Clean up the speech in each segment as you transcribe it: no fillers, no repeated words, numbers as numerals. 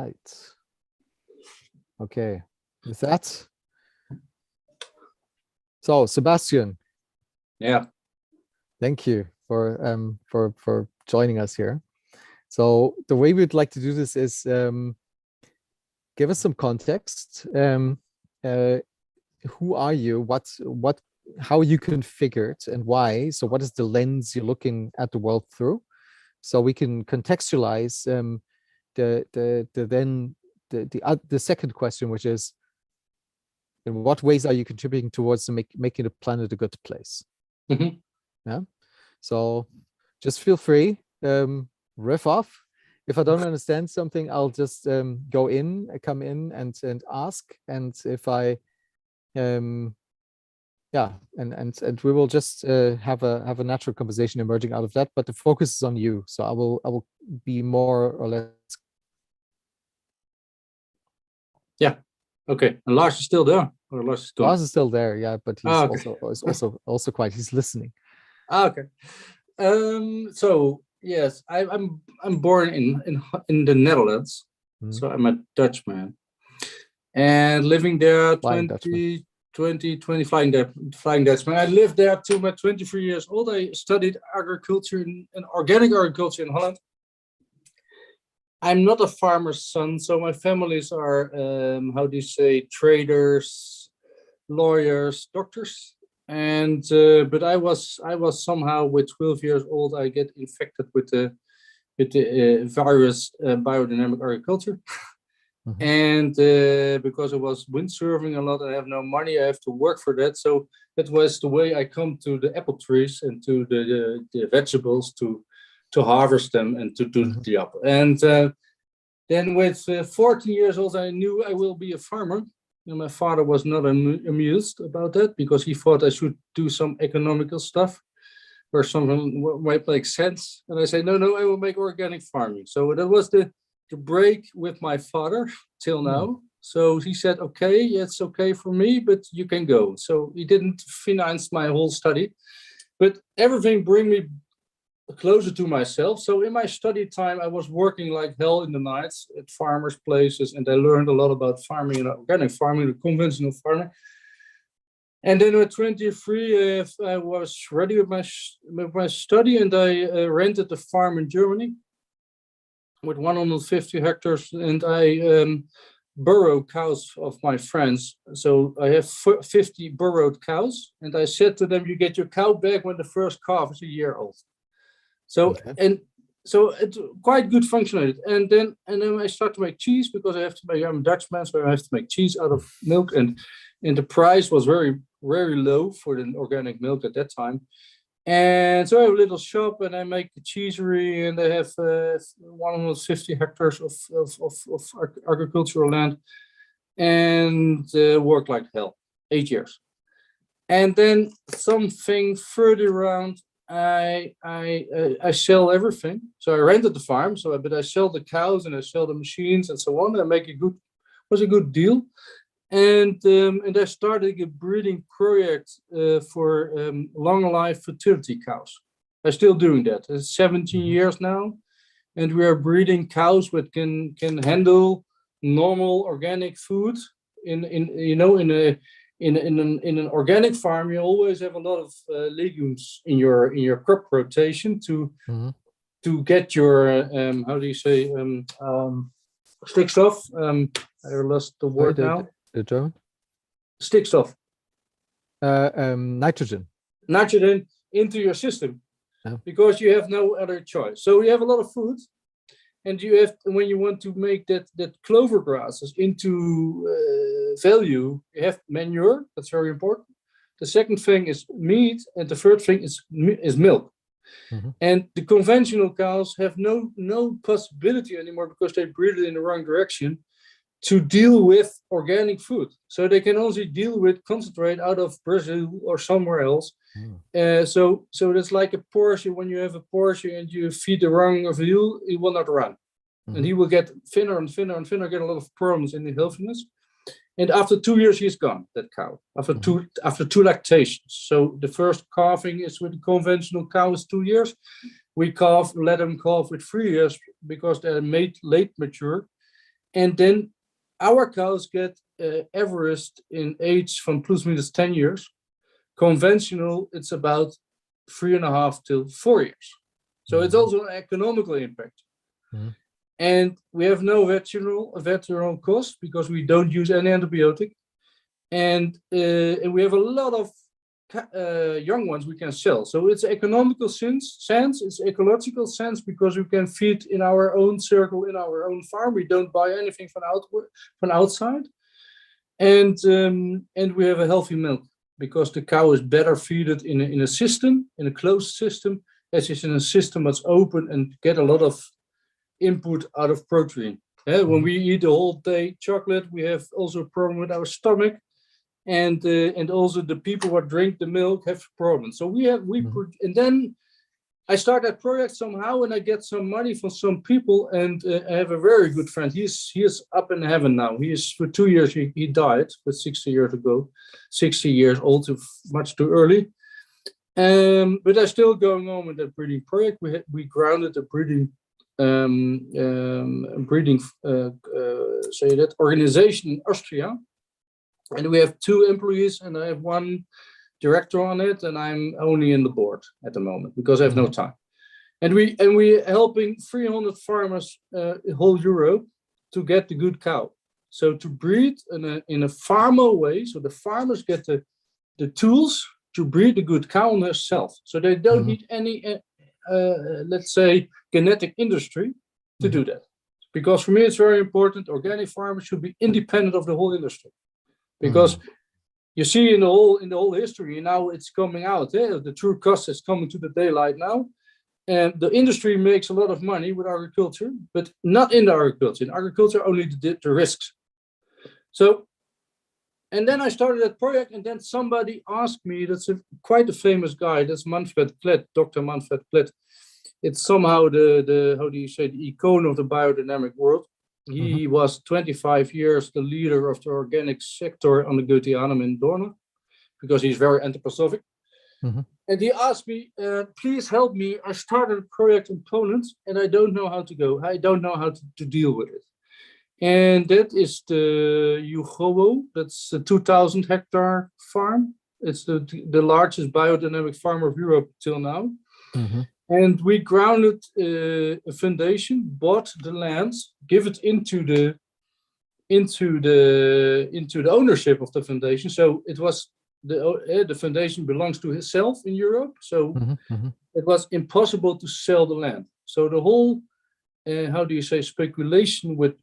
right. Okay. With that, so Sebastiaan, Yeah. thank you for joining us here. So the way we'd like to do this is give us some context. Who are you? What? How you configured and why? So what is the lens you're looking at the world through? So we can contextualize the second question, which is, in what ways are you contributing towards making the planet a good place? Mm-hmm. Yeah. So just feel free, riff off. If I don't understand something, I'll just come in and ask. And if I, yeah, and we will just have a natural conversation emerging out of that. But the focus is on you, so I will be more or less. Yeah. Okay. And Lars is still there. Or Lars is still there, yeah, but he's okay. also quiet. He's listening. Okay. So yes, I'm born in the Netherlands. So I'm a Dutchman, and living there 20 flying Dutchman. I lived there till my 23 years old. I studied agriculture and organic agriculture in Holland. I'm not a farmer's son, so my families are traders, lawyers, doctors. And but I was somehow with 12 years old, I get infected with the virus biodynamic agriculture. Mm-hmm. And because I was windsurfing a lot, I have no money. I have to work for that. So that was the way I come to the apple trees and to the vegetables to harvest them and to do mm-hmm. the apple. And then with 14 years old, I knew I will be a farmer. And my father was not amused about that because he thought I should do some economical stuff or something might make sense. And I said, no, I will make organic farming. So that was the break with my father till now. So he said, okay, it's okay for me, but you can go. So he didn't finance my whole study, but everything bring me closer to myself. So in my study time, I was working like hell in the nights at farmers' places, and I learned a lot about farming and organic farming, the conventional farming. And then at 23, I was ready with my study, and I rented a farm in Germany with 150 hectares, and I burrow cows of my friends. So I have 50 burrowed cows, and I said to them, you get your cow back when the first calf is a year old. So okay. And so it's quite good functionality. And then I start to make cheese because I'm a Dutchman, so I have to make cheese out of milk, and the price was very, very low for the organic milk at that time. And so I have a little shop, and I make a cheesery, and I have 150 hectares of agricultural land, and work like hell, 8 years. And then something further around, I sell everything. So I rented the farm, but I sell the cows and I sell the machines and so on. I make was a good deal. And I started a breeding project for long life fertility cows. I'm still doing that. It's 17 years now, and we are breeding cows that can handle normal organic food. In an organic farm, you always have a lot of legumes in your crop rotation to get your sticks off. I lost the word now. The German? Sticks off. Nitrogen into your system, because you have no other choice. So you have a lot of food, and you have, when you want to make that clover grasses into value, you have manure. That's very important. The second thing is meat, and the third thing is milk. Mm-hmm. And the conventional cows have no possibility anymore because they breed it in the wrong direction to deal with organic food. So they can only deal with concentrate out of Brazil or somewhere else. So that's like a Porsche. When you have a Porsche and you feed the wrong wheel, it will not run. And he will get thinner and thinner and thinner, get a lot of problems in the healthiness. And after 2 years, he's gone, that cow, after two lactations. So the first calving is with the conventional cow is 2 years. We let them calve with 3 years because they're made late mature. And then our cows get averaged in age from plus minus 10 years. Conventional, it's about 3.5 to 4 years. So it's also an economical impact. And we have no veterinary cost because we don't use any antibiotic. And we have a lot of young ones we can sell. So it's economical sense, it's ecological sense because we can feed in our own circle, in our own farm. We don't buy anything from outside. And we have a healthy milk because the cow is better fed in a system, in a closed system, as it's in a system that's open and get a lot of input out of protein. When we eat the whole day chocolate, we have also a problem with our stomach. And also the people who drink the milk have problems. So and then I start that project somehow, and I get some money from some people, and I have a very good friend. He is up in heaven now. He is for 2 years. He died, but 60 years ago, 60 years old, much too early. But I'm still going on with that breeding project. We grounded the breeding organization in Austria. And we have 2 employees, and I have 1 director on it, and I'm only in the board at the moment because I have no time. And we're helping 300 farmers in whole Europe to get the good cow. So to breed in a farmer way, so the farmers get the tools to breed the good cow on themselves. So they don't need any, let's say, genetic industry to do that. Because for me, it's very important. Organic farmers should be independent of the whole industry. Because you see in the whole history, now it's coming out. The true cost is coming to the daylight now. And the industry makes a lot of money with agriculture, but not in the agriculture. In agriculture, only the risks. So, and then I started that project, and then somebody asked me, that's quite a famous guy, that's Manfred Klett, Dr. Manfred Klett. It's somehow the how do you say, the icon of the biodynamic world. He was 25 years the leader of the organic sector on the Goetheanum in Dorne, because he's very anthroposophic. And he asked me, please help me. I started a project in Poland, and I don't know how to go. I don't know how to deal with it. And that is the Jugowo. That's a 2,000 hectare farm. It's the largest biodynamic farm of Europe till now. And we grounded a foundation, bought the land, give it into the ownership of the foundation. So it was the foundation belongs to himself in Europe. So it was impossible to sell the land. So the whole how do you say, speculation with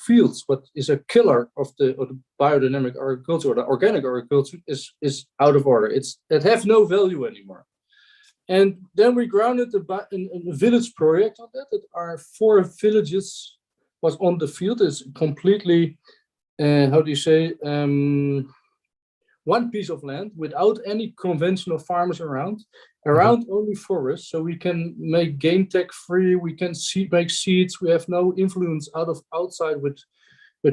fields, what is a killer of the biodynamic agriculture or the organic agriculture is out of order. It have no value anymore. And then we grounded a village project on that. There are 4 villages was on the field. It's completely, how do you say, one piece of land without any conventional farmers around only forests. So we can make game tech free. We can make seeds. We have no influence outside with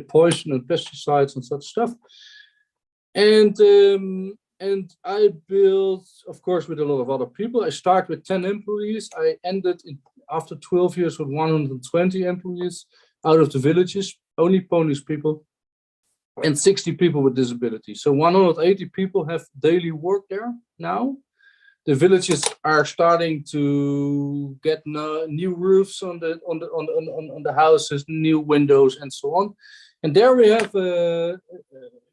poison and pesticides and such stuff. And I built, of course, with a lot of other people. I started with 10 employees. I ended after 12 years with 120 employees out of the villages, only Polish people, and 60 people with disabilities. So 180 people have daily work there now. The villages are starting to get new roofs on the houses, new windows, and so on. And there we have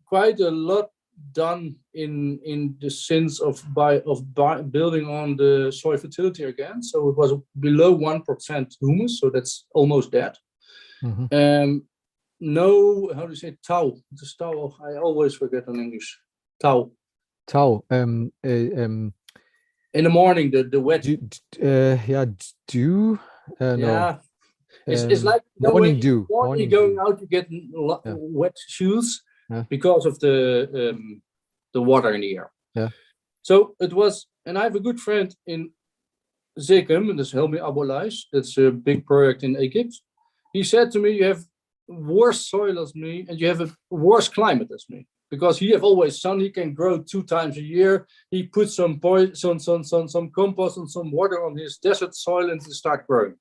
quite a lot done in the sense of building on the soil fertility again. So it was below 1% humus, so that's almost dead. No, how do you say tau? The tau, I always forget in English. Tau. In the morning, the wet. Dew. No. It's like morning dew. Morning going out, you get wet shoes because of the water in the air. Yeah. So it was, and I have a good friend in Zekem, and this Helmi Abolais. That's a big project in Egypt. He said to me, "You have worse soil as me, and you have a worse climate as me." Because he have always sun, he can grow 2 times a year. He puts some compost and some water on his desert soil and to start growing.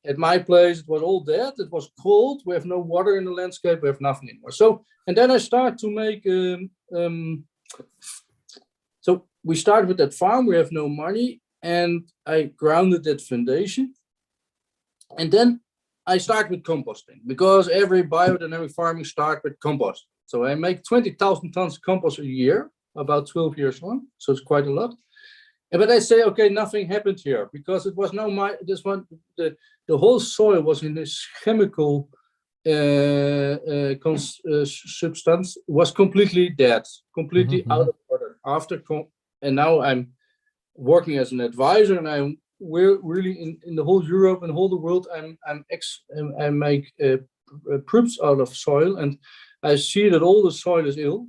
at my place, it was all dead. It was cold. We have no water in the landscape. We have nothing anymore. So, and then I start to make. So we started with that farm. We have no money, and I grounded that foundation. And then I start with composting, because every biodynamic farming starts with compost. So I make 20,000 tons of compost a year, about 12 years on. So it's quite a lot. But I say, okay, nothing happened here, because it was the whole soil was in this chemical substance, was completely dead, completely out of order. And now I'm working as an advisor, and we're really in the whole Europe and whole the world. I make proofs out of soil, and I see that all the soil is ill.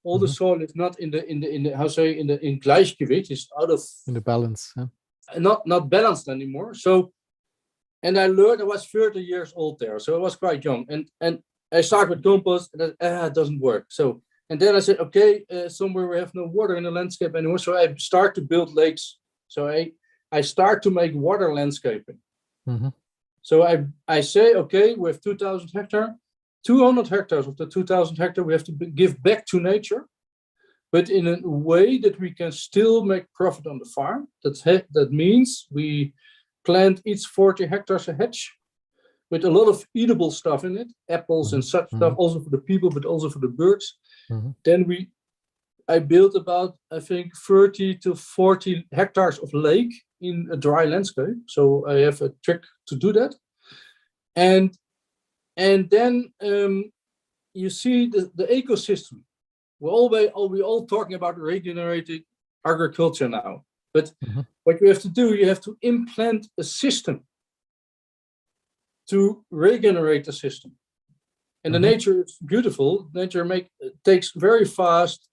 All the soil is not in Gleichgewicht. It's out of in the balance. Yeah. Not balanced anymore. So, and I learned. I was 30 years old there, so I was quite young. And I started with compost, and it doesn't work. So, and then I said, okay, somewhere we have no water in the landscape anymore. So I start to build lakes. So I start to make water landscaping. So I say, okay, we have 2,000 hectares. 200 hectares of the 2,000 hectares we have to give back to nature, but in a way that we can still make profit on the farm. That means we plant each 40 hectares a hedge with a lot of eatable stuff in it, apples and such stuff, also for the people, but also for the birds. Then I built about, I think, 30 to 40 hectares of lake in a dry landscape. So I have a trick to do that. And then you see the ecosystem. We're all talking about regenerating agriculture now. But what you have to do, you have to implant a system to regenerate the system. And the nature is beautiful. Nature takes very fast,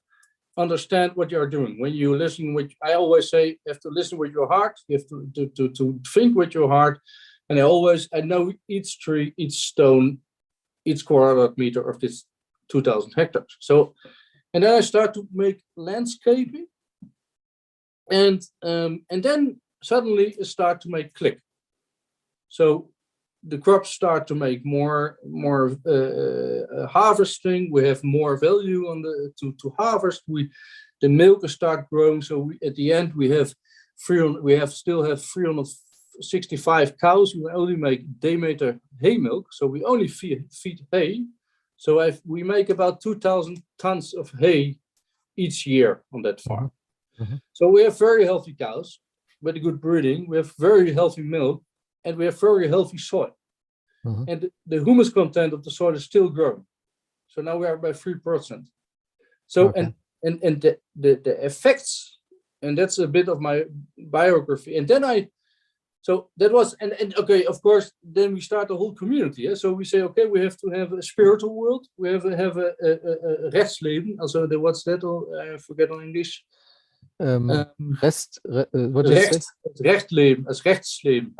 understand what you are doing. When you listen, I always say, you have to listen with your heart. You have to think with your heart. And I know each tree, each stone, each quadrat meter of this 2,000 hectares. So, and then I start to make landscaping, and then suddenly it start to make click. So the crops start to make more harvesting. We have more value on to harvest. The milk start growing. So at the end we still have 365 cows. We only make Demeter hay milk, so we only feed hay. So we make about 2,000 tons of hay each year on that farm. So we have very healthy cows with a good breeding. We have very healthy milk, and we have very healthy soil. And the humus content of the soil is still growing. So now we are by 3%. So and the effects, and that's a bit of my biography. And then so that was, and okay, of course, then we start a whole community. Yeah? So we say, okay, we have to have a spiritual world. We have a rechtsleben. Also, what's that? I forget on English. What do you say? Rechtsleben, as rechtsleben.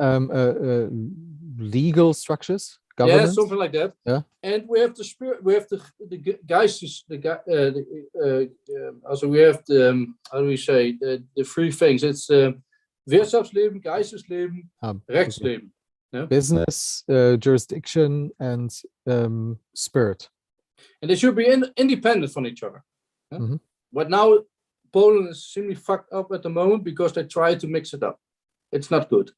Legal structures, governance. Yeah, something like that. Yeah. And we have the spirit. We have the geistes. Also, we have the how do we say the three things? It's Wirtschaftsleben, Geistesleben, Rechtsleben. Yeah? Business, jurisdiction, and spirit. And they should be independent from each other. Yeah? But now Poland is simply fucked up at the moment because they try to mix it up. It's not good.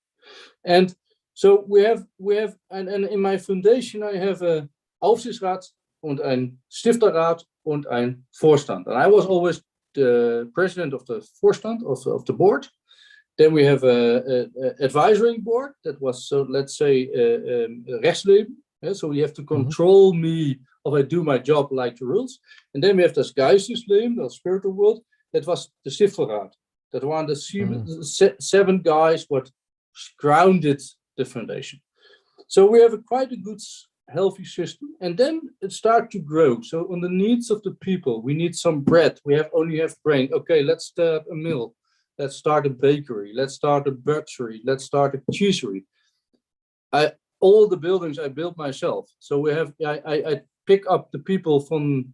And so we have, and in my foundation I have a Aufsichtsrat und ein Stifterrat und ein Vorstand. And I was always the president of the Vorstand of the board. Then we have a advisory board that was, so let's say, rechtsleben. Yeah, so you have to control me if I do my job like the rules. And then we have this Geistesleben, the spiritual world. That was the Stifterraad. That were the 7 guys what grounded the foundation. So we have quite a good, healthy system. And then it starts to grow. So on the needs of the people, we need some bread. We only have grain. Okay, let's start a mill. Let's start a bakery. Let's start a butchery. Let's start a cheesery. All the buildings I built myself. So we have. I pick up the people from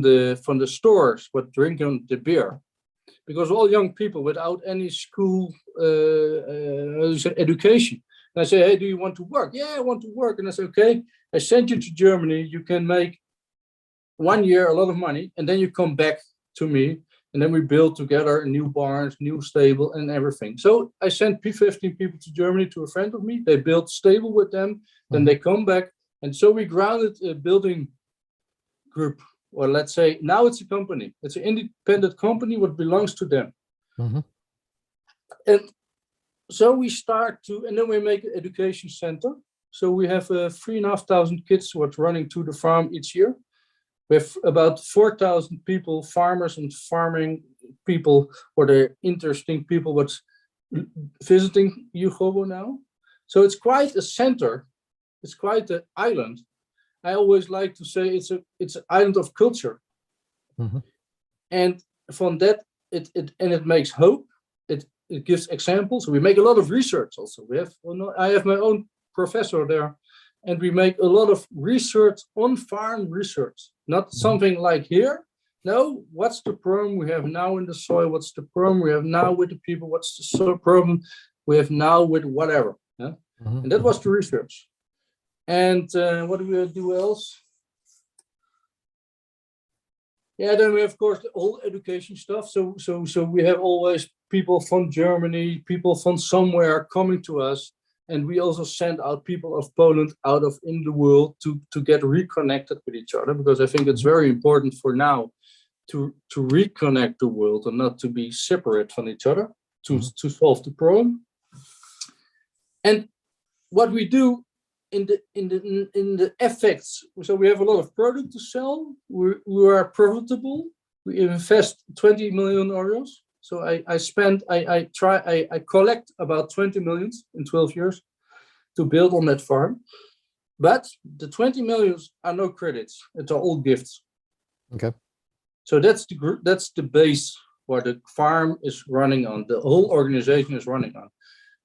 the stores what drinking the beer, because all young people without any school education. And I say, hey, do you want to work? Yeah, I want to work. And I say, okay, I send you to Germany. You can make 1 year a lot of money, and then you come back to me, and then we build together new barns, new stable, and everything. So I sent 15 people to Germany to a friend of me. They built stable with them. Then they come back, and so we grounded a building group, or let's say now it's a company. It's an independent company what belongs to them. And so we start to, and then we make an education center. So we have 3,500 kids what's running to the farm each year. We have about 4,000 people, farmers and farming people, or the interesting people what's visiting Jugobo now. So it's quite a center. It's quite an island. I always like to say it's an island of culture. And from that, it makes hope. It gives examples. We make a lot of research also. I have my own professor there, and we make a lot of research on farm research. Not something like here. No, what's the problem we have now in the soil? What's the problem we have now with the people? What's the problem we have now with whatever? Yeah? And that was the research. And what do we do else? Yeah, then we have, of course, the whole education stuff. So we have always people from Germany, people from somewhere coming to us. And we also send out people of Poland out of in the world to get reconnected with each other, because I think it's very important for now to reconnect the world and not to be separate from each other to solve the problem. And what we do in the effects, so we have a lot of product to sell. We are profitable. We invest 20 million euros. So I collect about 20 million in 12 years to build on that farm. But the 20 millions are no credits. It's all gifts. Okay. So that's the base where the farm is running on. The whole organization is running on.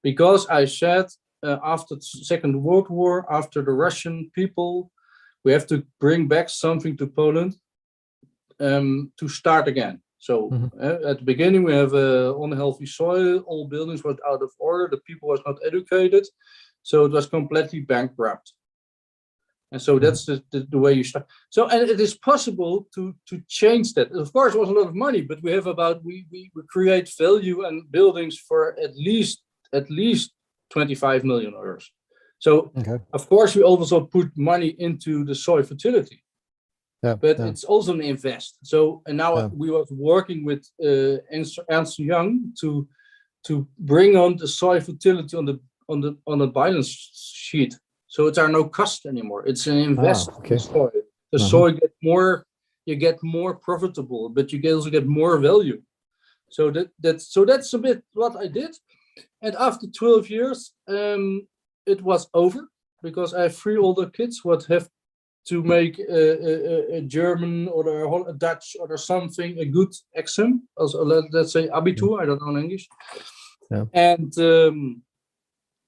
Because I said after the Second World War, after the Russian people, we have to bring back something to Poland to start again. So at the beginning, we have unhealthy soil, all buildings were out of order, the people was not educated, so it was completely bankrupt. And so that's the way you start. So, and it is possible to change that. Of course, it was a lot of money, but we have we create value and buildings for at least 25 million euros. So, of course, we also put money into the soil fertility. But it's also an invest. So, and now we was working with Ernst & Young to bring on the soil fertility on the balance sheet. So it are no cost anymore. It's an investment in soil. The soil you get more profitable, but you also get more value. So that's a bit what I did. And after 12 years, it was over, because I have 3 older kids what have to make a German or a Dutch or something, a good exam, also let's say Abitur, I don't know in English.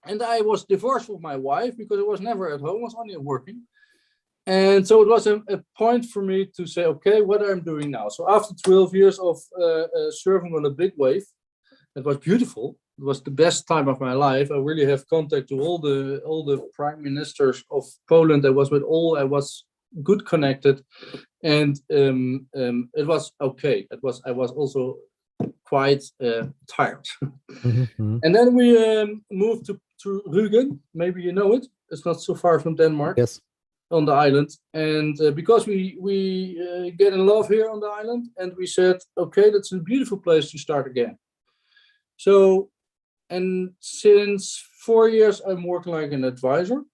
And I was divorced from my wife because I was never at home, I was only working. And so it was a point for me to say, okay, what I'm doing now. So after 12 years of surfing on a big wave, it was beautiful. It was the best time of my life. I really have contact to all the prime ministers of Poland. I was with all. I was good connected, and it was okay. I was also quite tired. And then we moved to Rügen. Maybe you know it. It's not so far from Denmark. Yes. On the island, and because we get in love here on the island, and we said, okay, that's a beautiful place to start again. So. And since 4 years, I'm working like an advisor.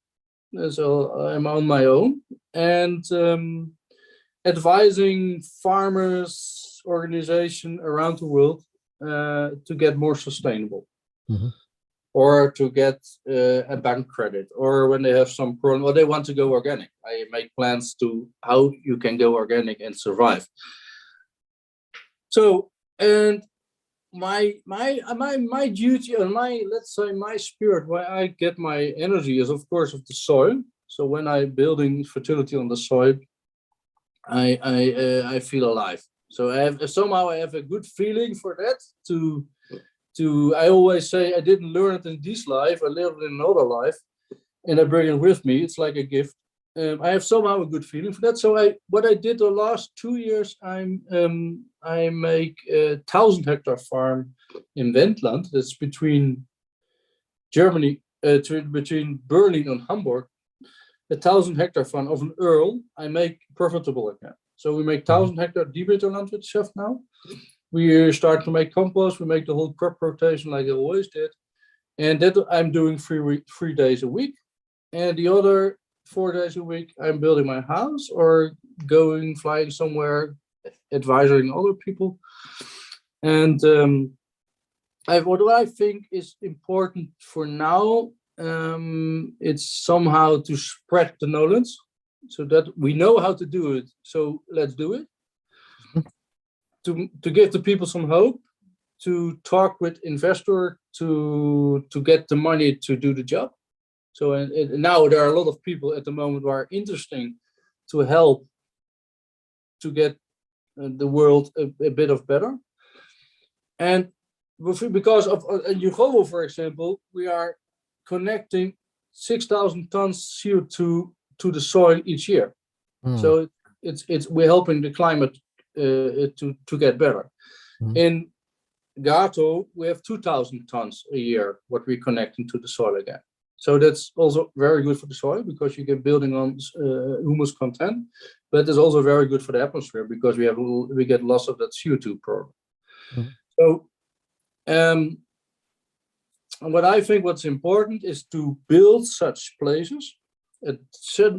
So I'm on my own and advising farmers, organization around the world to get more sustainable, or to get a bank credit, or when they have some problem, or they want to go organic. I make plans to how you can go organic and survive. So, and my duty and my spirit, where I get my energy is of course of the soil. So when I'm building fertility on the soil, I feel alive. So I have a good feeling for that, I always say I didn't learn it in this life, I learned it in another life, and I bring it with me. It's like a gift. I have somehow a good feeling for that. So what I did the last 2 years, I make a 1,000-hectare farm in Wendland. That's between Germany, between Berlin and Hamburg. A 1,000-hectare farm of an earl. I make profitable again. So we make 1,000-hectare landwirtschaft now. We start to make compost. We make the whole crop rotation like I always did, and that I'm doing 3 days a week. And the other 4 days a week, I'm building my house or flying somewhere, advising other people. And what I think is important for now, it's somehow to spread the knowledge so that we know how to do it. So let's do it. To give the people some hope, to talk with investor, to get the money to do the job. So and now there are a lot of people at the moment who are interesting to help to get the world a bit of better. And because of Jugovo, for example, we are connecting 6,000 tons CO2 to the soil each year. So we're helping the climate to get better. In Gato, we have 2,000 tons a year what we're connecting to the soil again. So that's also very good for the soil because you get building on humus content, but it's also very good for the atmosphere because we get loss of that CO2 problem. So what I think what's important is to build such places. It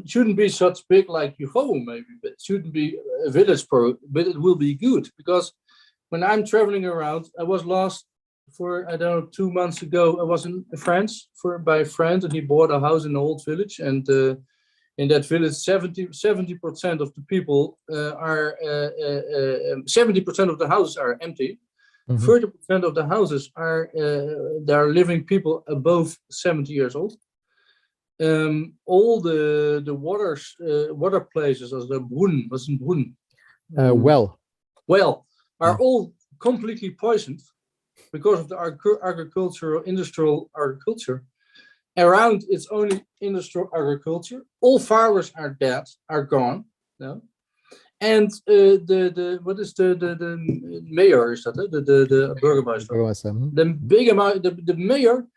shouldn't be such big like Jugovo maybe, but it shouldn't be a village but it will be good because when I'm traveling around, I was lost for, 2 months ago. I was in France by a friend, and he bought a house in an old village. And in that village, 70% of the people 70% of the houses are empty. 30% of the houses are there are living people above 70 years old. All the water places, as the Brunnen, was in Brunnen. Well, are all completely poisoned because of the industrial agriculture. Around it's only industrial agriculture. All farmers are dead, are gone. No? And what is the mayor? Is that the burgermeister? The mayor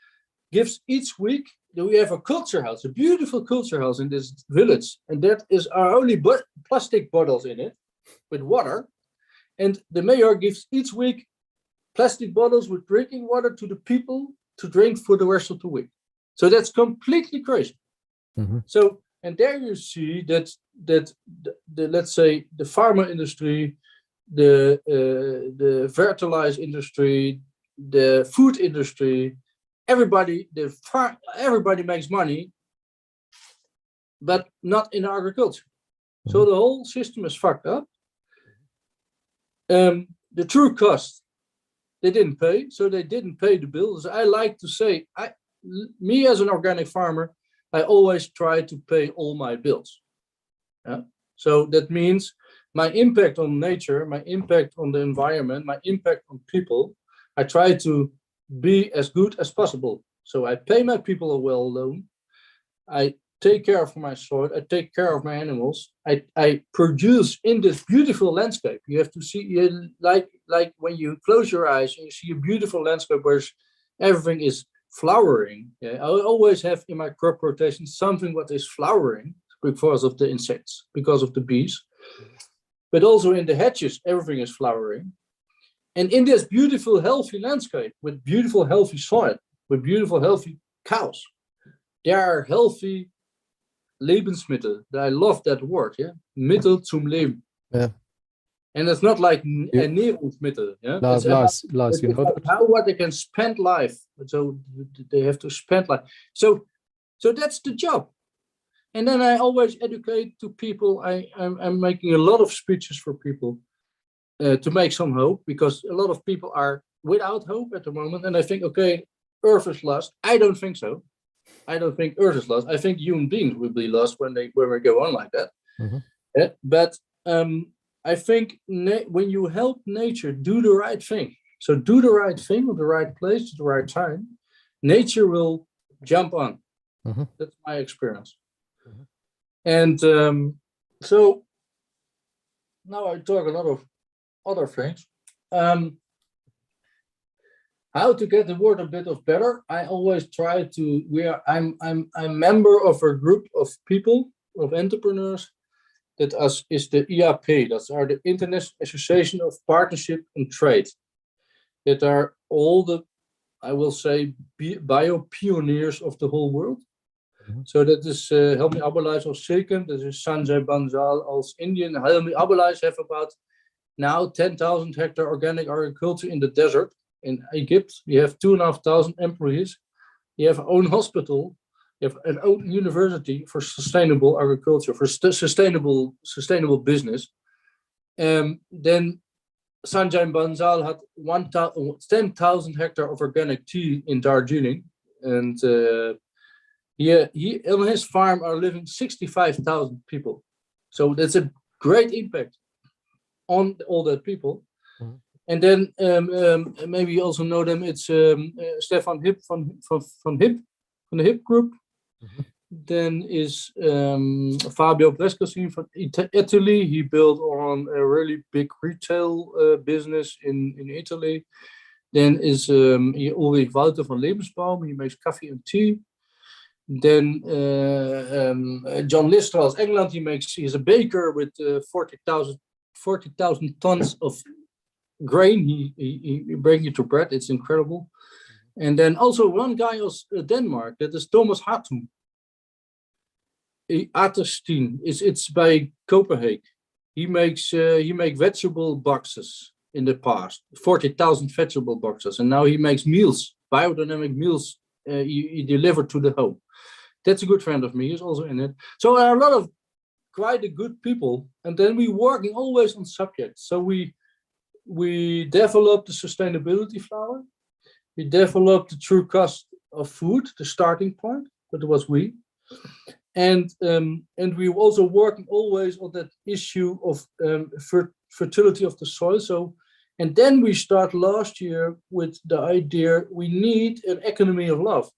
gives each week. We have a culture house, a beautiful culture house in this village, and that are only plastic bottles in it with water. And the mayor gives each week plastic bottles with drinking water to the people to drink for the rest of the week. So that's completely crazy. So, and there you see that the let's say the pharma industry, the fertilizer industry, the food industry, everybody makes money, but not in agriculture. So the whole system is fucked up. The true cost, they didn't pay, so they didn't pay the bills. I like to say, me as an organic farmer, I always try to pay all my bills. Yeah? So that means my impact on nature, my impact on the environment, my impact on people, I try to be as good as possible. So I pay my people a well loan. I take care of my soil. I take care of my animals. I produce in this beautiful landscape. You have to see, like when you close your eyes, you see a beautiful landscape where everything is flowering. Yeah? I always have in my crop rotation something what is flowering because of the insects, because of the bees. But also in the hedges, everything is flowering. And in this beautiful, healthy landscape, with beautiful, healthy soil, with beautiful, healthy cows, there are healthy Lebensmittel. I love that word, yeah? Mittel zum Leben. Yeah. And it's not like Ernährungsmittel, yeah? Lars, you know that? What they can spend life. So they have to spend life. So that's the job. And then I always educate to people. I'm making a lot of speeches for people to make some hope, because a lot of people are without hope at the moment. And I think, okay, Earth is lost. I don't think so. I don't think Earth is lost. I think human beings will be lost when we go on like that. But I think when you help nature do the right thing, So do the right thing at the right place at the right time. Nature will jump on. That's my experience. And so now I talk a lot of other things. How to get the word a bit of better? I always try to. I'm a member of a group of people, of entrepreneurs, that is the IAP. That are the International Association of Partnership and Trade. That are all the, I will say, bio pioneers of the whole world. So that is Helmi Abalais als second. That is Sanjay Bansal als Indian. Helmi Abalais have about now 10,000 hectare organic agriculture in the desert. In Egypt, we have 2,500 employees. You have our own hospital. You have an own university for sustainable agriculture, for sustainable business. Then Sanjay Bansal had 10,000 hectare of organic tea in Darjeeling, and he on his farm are living 65,000 people. So that's a great impact on all that people. And then maybe you also know them. It's Stefan Hip from the Hip Group. Then is Fabio Brescosini from Italy. He built on a really big retail business in Italy. Then is Ulrich Wouter van Lebensbaum. He makes coffee and tea. Then John Listras, England. He's a baker with 40,000 tons of grain. He brings you to bread. It's incredible. And then also one guy of Denmark, that is Thomas Hartung. Atterstein, it's by Copenhagen. He makes vegetable boxes in the past, 40,000 vegetable boxes, and now he makes meals, biodynamic meals. He delivered to the home. That's a good friend of me. He's also in it. So there are a lot of quite a good people, and then we working always on subjects. So we developed the sustainability flower. We developed the true cost of food, the starting point, but it was we. And we were also working always on that issue of fertility of the soil. So, and then we start last year with the idea we need an economy of love.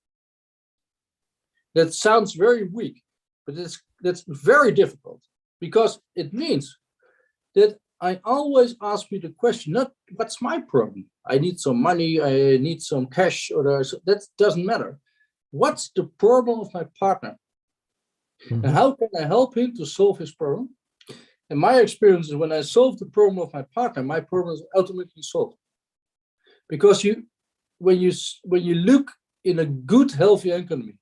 That sounds very weak, but that's very difficult, because it means that I always ask me the question, not what's my problem? I need some money, I need some cash, that doesn't matter. What's the problem of my partner? And how can I help him to solve his problem? And my experience is when I solve the problem of my partner, my problem is automatically solved. Because when you look in a good, healthy economy,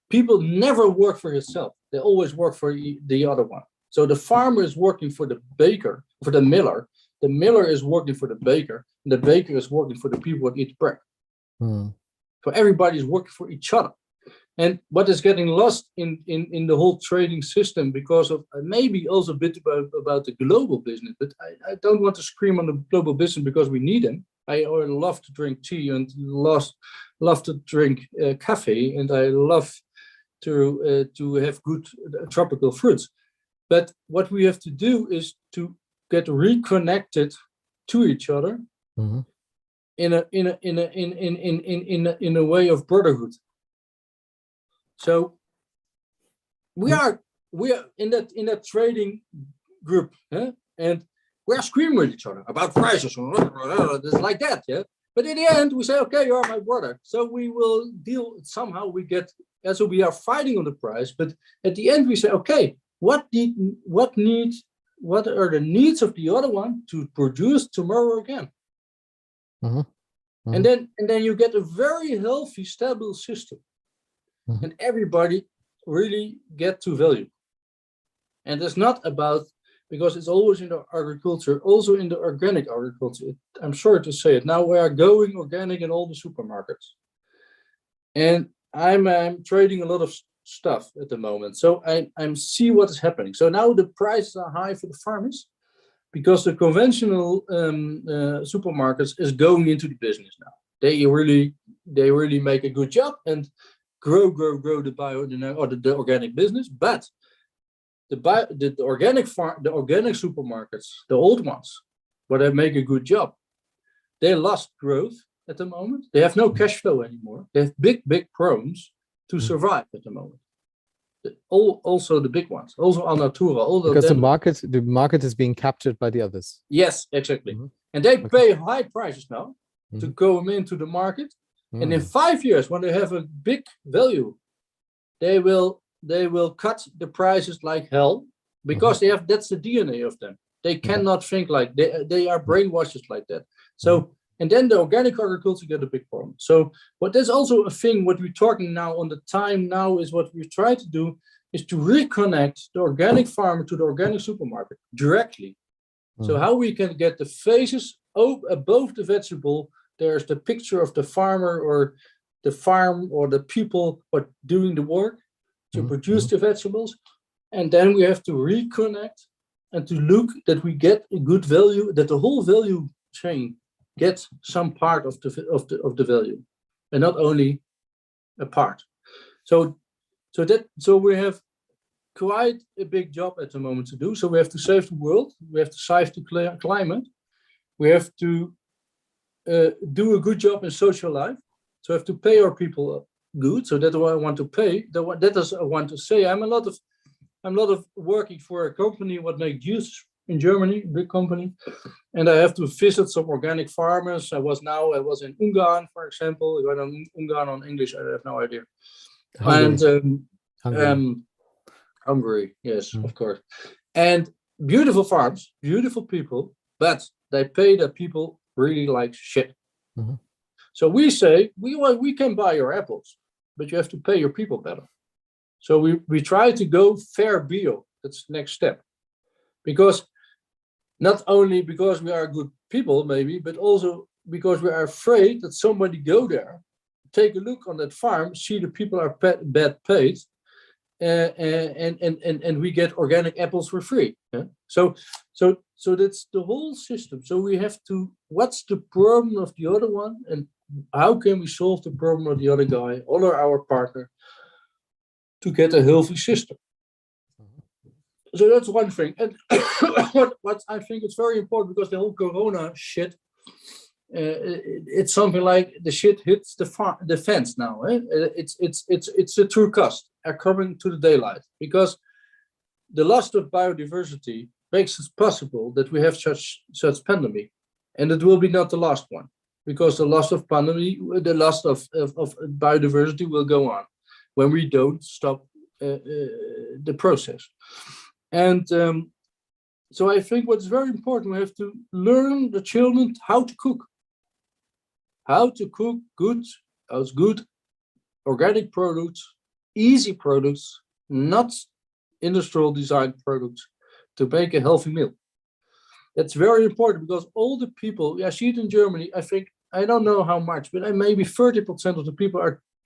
people never work for himself. They always work for the other one. So the farmer is working for the baker, for the miller. The miller is working for the baker, and the baker is working for the people that eat bread. So everybody is working for each other. And what is getting lost in the whole trading system, because of maybe also a bit about the global business, but I don't want to scream on the global business because we need them. I love to drink tea and love to drink coffee, and I love to have good tropical fruits. But what we have to do is to get reconnected to each other in a way of brotherhood. So we are in that trading group, and we are screaming with each other about prices. It's like that, yeah. But in the end, we say, okay, you are my brother. So we will deal somehow. We get, so we are fighting on the price. But at the end, we say, okay, what are the needs of the other one to produce tomorrow again? And then you get a very healthy, stable system. And everybody really get to value. And it's not about, because it's always in the agriculture, also in the organic agriculture. I'm sorry to say it. Now we are going organic in all the supermarkets. And I'm trading a lot of stuff at the moment. So I see what is happening. So now the prices are high for the farmers, because the conventional supermarkets is going into the business now. They really make a good job and grow the the organic business, but the organic supermarkets, the old ones, but they make a good job. they lost growth at the moment. They have no cash flow anymore. They have big problems to survive at the moment. Also the big ones, also Alnatura, because the market is being captured by the others. Yes, exactly. And they pay high prices now to go into the market. And in 5 years, when they have a big value, they will cut the prices like hell, because that's the DNA of them. They cannot think like they are brainwashed like that. So and then the organic agriculture get a big problem. So, but there's also a thing, what we're talking now on the time now is what we try to do is to reconnect the organic farmer to the organic supermarket directly. So how we can get the faces above the vegetable, there's the picture of the farmer or the farm or the people who are doing the work to produce the vegetables. And then we have to reconnect and to look that we get a good value, that the whole value chain gets some part of the value, and not only a part. So we have quite a big job at the moment to do. So we have to save the world, we have to save the climate, we have to do a good job in social life. So we have to pay our people good. So that's what I want to pay. That is I want to say. I'm a lot of working for a company what makes juice in Germany, big company, and I have to visit some organic farmers. I was in Ungarn, for example. I went on Ungarn on English, I have no idea. Hungary. And Hungary, yes, of course. And beautiful farms, beautiful people, but they pay the people really like shit. So we say we can buy your apples, but you have to pay your people better. So we try to go fair bio. That's the next step, because not only because we are good people, maybe, but also because we are afraid that somebody go there, take a look on that farm, see the people are bad paid, and we get organic apples for free. Yeah? So that's the whole system. So we have to, what's the problem of the other one, and how can we solve the problem of the other guy, or our partner, to get a healthy system? So that's one thing. And what I think it's very important, because the whole Corona shit, it's something like the shit hits the fence now. Eh? It's a true cost are coming to the daylight, because the loss of biodiversity makes it possible that we have such pandemic, and it will be not the last one, because the loss of biodiversity will go on when we don't stop the process. And so I think what's very important, we have to learn the children how to cook good organic products, easy products, not industrial design products, to make a healthy meal. That's very important, because all the people, I see it in Germany, I think, I don't know how much, but maybe 30% of the people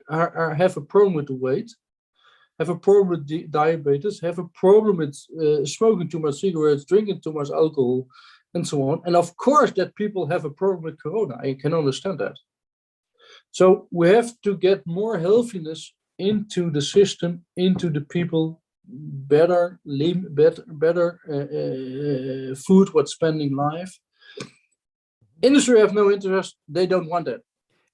have a problem with the weight, have a problem with diabetes, have a problem with smoking too much cigarettes, drinking too much alcohol, and so on. And of course, that people have a problem with Corona. I can understand that. So we have to get more healthiness into the system, into the people, better food, what's spending life. Industry have no interest. They don't want that.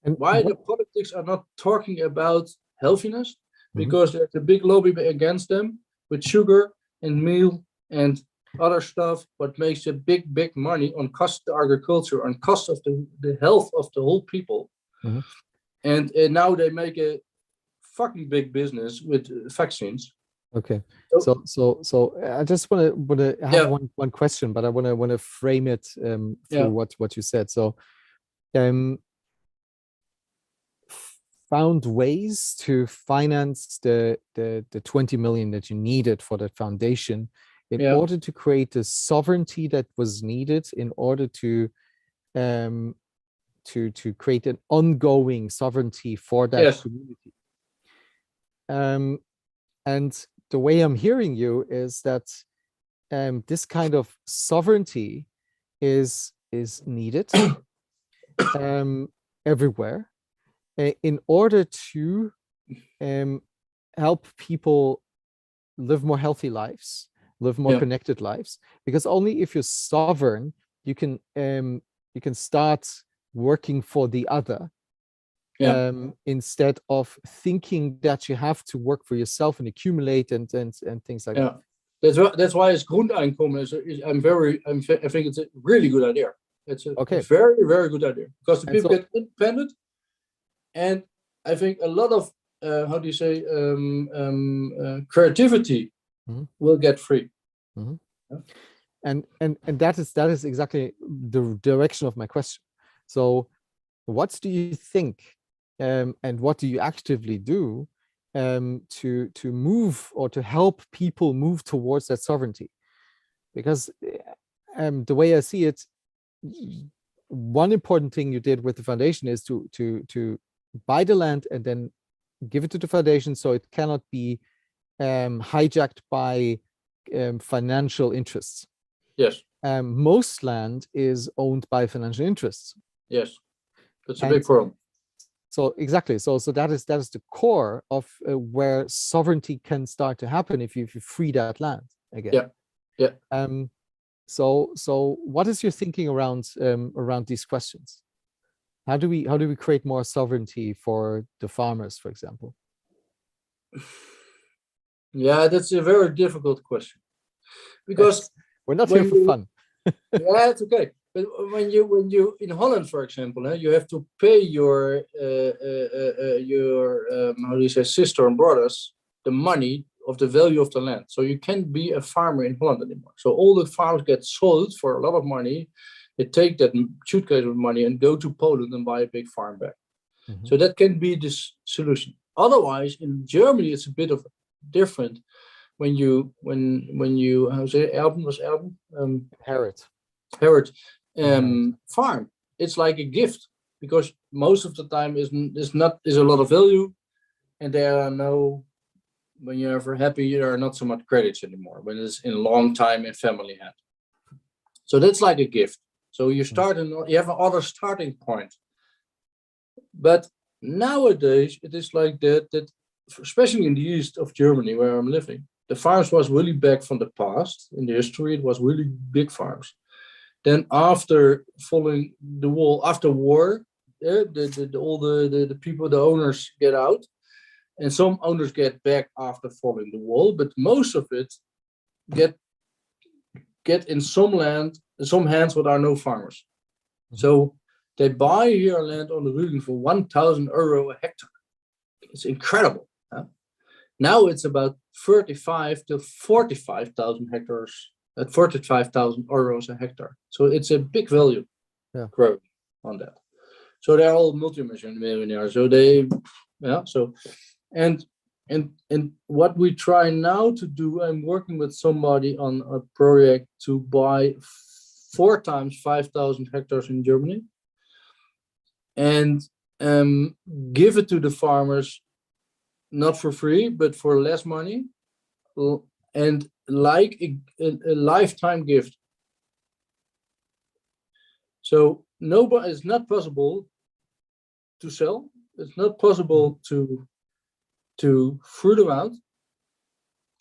And why the politics are not talking about healthiness? Because there's a big lobby against them with sugar and meal and other stuff, what makes a big money on cost of agriculture, on cost of the health of the whole people. And now they make a fucking big business with vaccines. Okay, so I just want to have one question, but I want to frame it through what you said. So, found ways to finance the 20 million that you needed for the foundation in order to create the sovereignty that was needed in order to create an ongoing sovereignty for that community. And the way I'm hearing you is that this kind of sovereignty is needed everywhere in order to help people live more healthy lives, live more connected lives. Because only if you're sovereign, you can start working for the other, instead of thinking that you have to work for yourself and accumulate and things like that. That's why it's Grundeinkommen I think it's a really good idea. It's a very, very good idea, because the people get independent, and I think a lot of creativity will get free. And that is exactly the direction of my question. So what do you think, and what do you actively do to move or to help people move towards that sovereignty? Because the way I see it, one important thing you did with the foundation is to buy the land and then give it to the foundation, so it cannot be hijacked by financial interests. Yes. Most land is owned by financial interests. Yes, that's a big problem. So exactly. So that is the core of where sovereignty can start to happen if you free that land again. Yeah. So what is your thinking around these questions? How do we create more sovereignty for the farmers, for example? Yeah, that's a very difficult question, because we're not here for fun. Yeah, it's okay. But when you in Holland, for example, you have to pay your sister and brothers the money of the value of the land. So you can't be a farmer in Holland anymore. So all the farms get sold for a lot of money. They take that suitcase of money and go to Poland and buy a big farm back. So that can be this solution. Otherwise, in Germany, it's a bit of different. When you Herod farm, it's like a gift, because most of the time is a lot of value, and there are no, when you're ever happy, there are not so much credits anymore when it's in long time in family hand. So that's like a gift. So you start and you have another starting point. But nowadays it is like that especially in the east of Germany where I'm living, the farms was really back from the past. In the history, it was really big farms. Then after following the wall, after war, all the people, the owners get out, and some owners get back after following the wall, but most of it get in some land, in some hands what are no farmers. So they buy here land on the Rügen for €1,000 a hectare. It's incredible. Huh? Now it's about 35 to 45,000 hectares at €45,000 a hectare. So it's a big value growth on that. So they're all multi-millionaires. So and what we try now to do, I'm working with somebody on a project to buy 4 times 5,000 hectares in Germany and give it to the farmers, not for free, but for less money, and like a lifetime gift. So it's not possible to sell. It's not possible to fruit them out.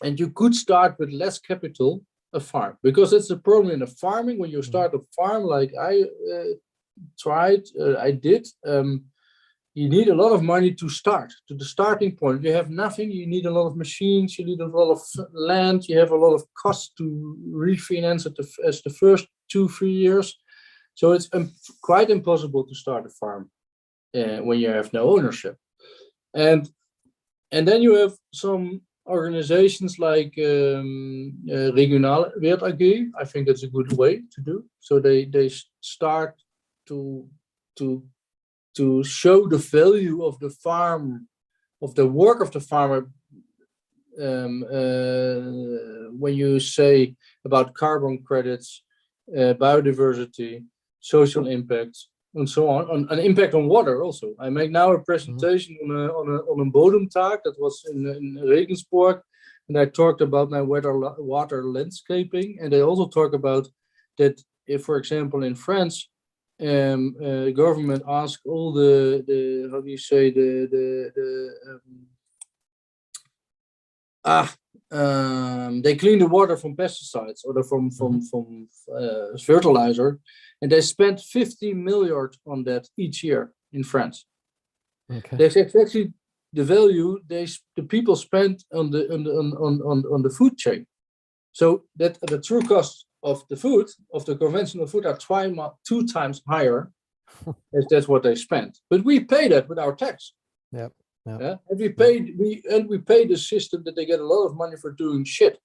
And you could start with less capital, a farm, because it's a problem in the farming. When you start a farm, like I did, you need a lot of money to start, to the starting point. You have nothing, you need a lot of machines, you need a lot of land, you have a lot of costs to refinance as the first 2-3 years. So it's quite impossible to start a farm when you have no ownership. And then you have some organizations like Regionale Wert AG. I think that's a good way to do. So they start to show the value of the farm, of the work of the farmer. When you say about carbon credits, biodiversity, social impacts, and so on, an impact on water also. I make now a presentation on a bodemtaak that was in Regensburg, and I talked about my water landscaping, and they also talk about that if, for example, in France, government ask all the how do you say they clean the water from pesticides or from fertilizer, and they spent 50 million on that each year in France. Okay. That's exactly the value the people spend on the food chain. So that the true cost of the food, of the conventional food, are 2 times higher as that's what they spend. But we pay that with our tax. Yep. Yeah, and we pay the system that they get a lot of money for doing shit.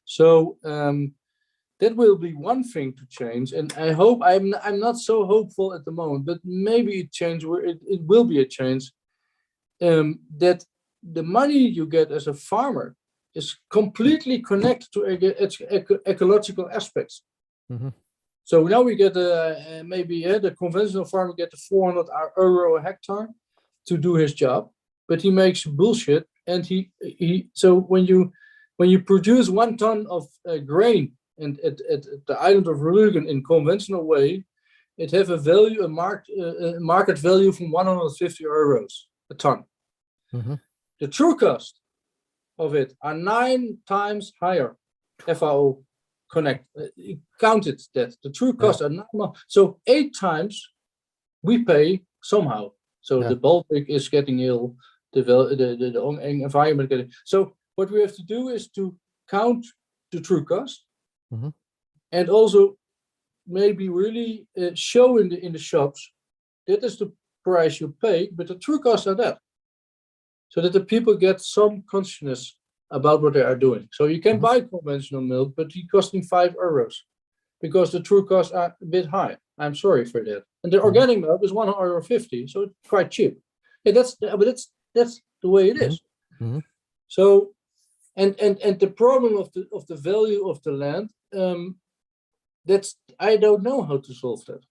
So that will be one thing to change, and I hope I'm not so hopeful at the moment, but maybe it will be a change. That the money you get as a farmer is completely connected to ecological aspects. Mm-hmm. So now we get maybe the conventional farmer get the 400 euro a hectare to do his job, but he makes bullshit. And he so when you produce 1 ton of grain and at the island of Rügen in conventional way, it have a value, a market value from 150 euros a ton. Mm-hmm. The true cost of it are 9 times higher. FAO counted that the true costs are 9, so 8 times we pay somehow. So the Baltic is getting ill, the environment getting. So what we have to do is to count the true cost, mm-hmm. and also maybe really show in the shops that is the price you pay, but the true costs are that, so that the people get some consciousness about what they are doing. So you can mm-hmm. buy conventional milk, but it's costing 5 euros because the true costs are a bit high. I'm sorry for that. And the organic milk is €1.50, so it's quite cheap. Yeah, that's the way it is. Mm-hmm. So, and the problem of the value of the land, I don't know how to solve that.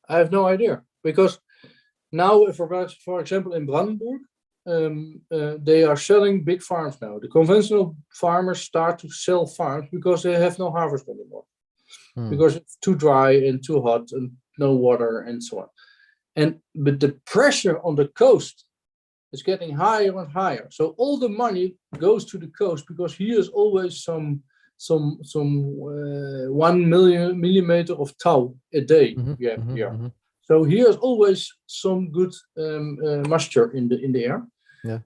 I have no idea, because now, for example, in Brandenburg, they are selling big farms now. The conventional farmers start to sell farms because they have no harvest anymore, because it's too dry and too hot and no water and so on. But the pressure on the coast is getting higher and higher. So all the money goes to the coast, because here is always some 1 millimeter of tow a day. Mm-hmm. So here's always some good moisture in the air. Yeah.